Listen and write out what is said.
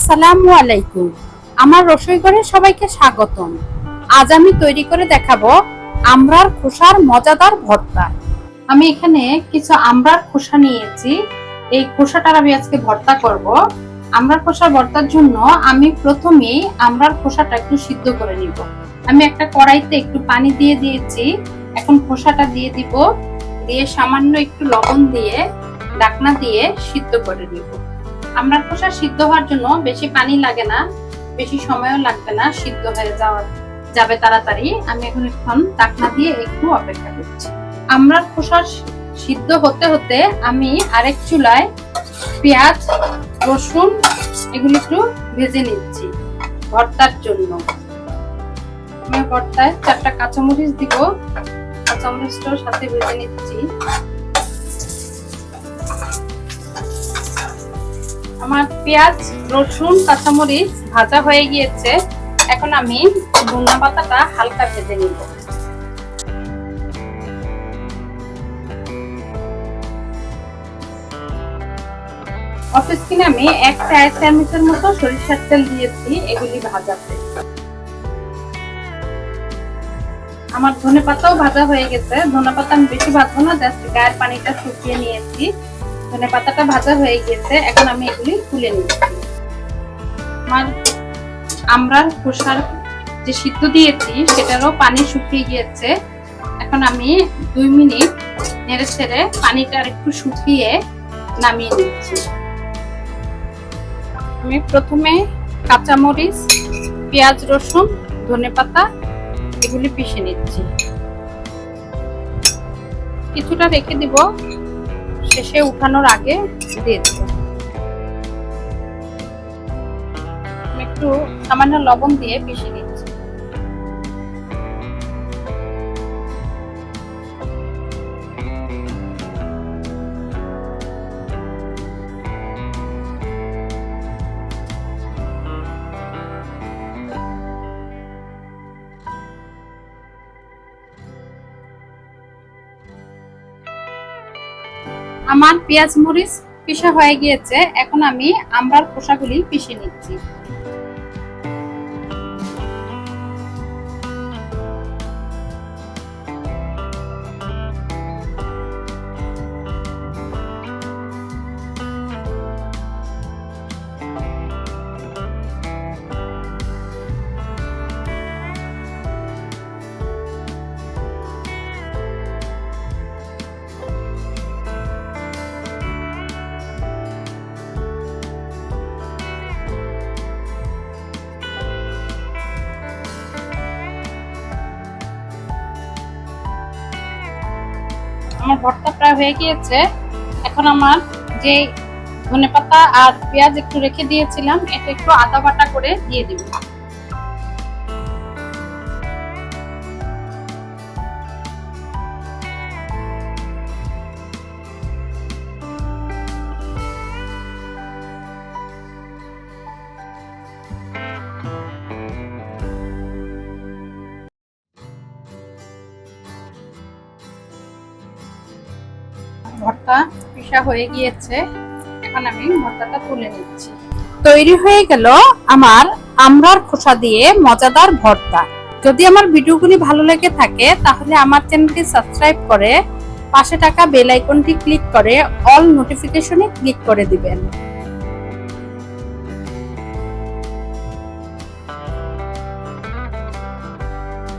আসসালামু আলাইকুম। আমার রসোই ঘরে সবাইকে স্বাগতম। আজ আমি তৈরি করে দেখাবো আমড়ার খোসার মজাদার ভর্তা। আমি এখানে কিছু আমড়ার খোসা নিয়েছি। এই খোসাটার আমি আজকে ভর্তা করব। আমড়ার খোসার ভর্তার জন্য আমি প্রথমেই আমড়ার খোসাটা একটু সিদ্ধ করে নিব। আমি একটা কড়াইতে একটু পানি দিয়ে দিয়েছি। এখন খোসাটা দিয়ে দিব, দিয়ে সামান্য একটু লবণ দিয়ে ঢাকনা দিয়ে সিদ্ধ করে নিব। আমড়ার খোসা সিদ্ধ হওয়ার জন্য বেশি পানি লাগে না, বেশি সময়ও লাগবে না, সিদ্ধ হয়ে যাবে তাড়াতাড়ি। আমি এখন ঢাকনা দিয়ে একটু অপেক্ষা করছি। আমড়ার খোসা সিদ্ধ হতে হতে আমি আরেক চুলায় পেঁয়াজ, রসুন এগুলো একটু ভেজে নিচ্ছি ভর্তার জন্য। আমি ভর্তায় 4টা কাঁচামরিচ দিব, কাঁচামরিচটাও সাথে ভেজে নিচ্ছি। আমার পেঁয়াজ, রসুন, কাঁচামরিচ ভাজা হয়ে গিয়েছে। এখন আমি ধনিয়া পাতাটা হালকা ভেজে নিব। অফিস কিনে আমি 1 চামচের মতো সরিষার তেল দিয়েছি এগুলি ভাজাতে। আমার ধনিয়া পাতাও ভাজা হয়ে গেছে। ধনিয়া পাতা আমি বেশি ভাজবো না, জাস্ট গায়ের পানিটা শুকিয়ে নিয়েছি। ধনে পাতাটা ভাজা হয়ে গেছে, এখন আমি এগুলি তুলে নিচ্ছি। আমার আমড়ার খোসার যে সিদ্ধ দিয়েছি সেটারও পানি শুকিয়ে গিয়েছে। এখন আমি 2 মিনিট নেড়ে ছেড়ে পানিটা একটু শুকিয়ে নামিয়ে নিচ্ছি। আমি প্রথমে কাঁচামরিচ, পেঁয়াজ, রসুন, ধনেপাতা এগুলি পিষে নিচ্ছি। কিছুটা রেখে দিব, শেষে উঠানোর আগে দিয়ে দেব। একটু সামান্য লবণ দিয়ে পিষে নিচ্ছি। আমার পেঁয়াজ মরিচ পিষা হয়ে গিয়েছে, এখন আমি আমড়ার খোসাগুলি পিষে নিচ্ছি। আমার ভর্তা প্রায় হয়ে গিয়েছে। এখন আমার যে ধনেপাতা আর পেঁয়াজ একটু রেখে দিয়েছিলাম, এটা একটু আদা বাটা করে দিয়ে দিব। ভর্তা পিষা হয়ে গিয়েছে, এখন আমি ভর্তাটা তুলে নিচ্ছি। তৈরি হয়ে গেল আমার আমড়ার খোসা দিয়ে মজাদার ভর্তা। যদি আমার ভিডিওগুলি ভালো লেগে থাকে তাহলে আমার চ্যানেলটি সাবস্ক্রাইব করে পাশে থাকা বেল আইকনটি ক্লিক করে অল নোটিফিকেশনে ক্লিক করে দিবেন।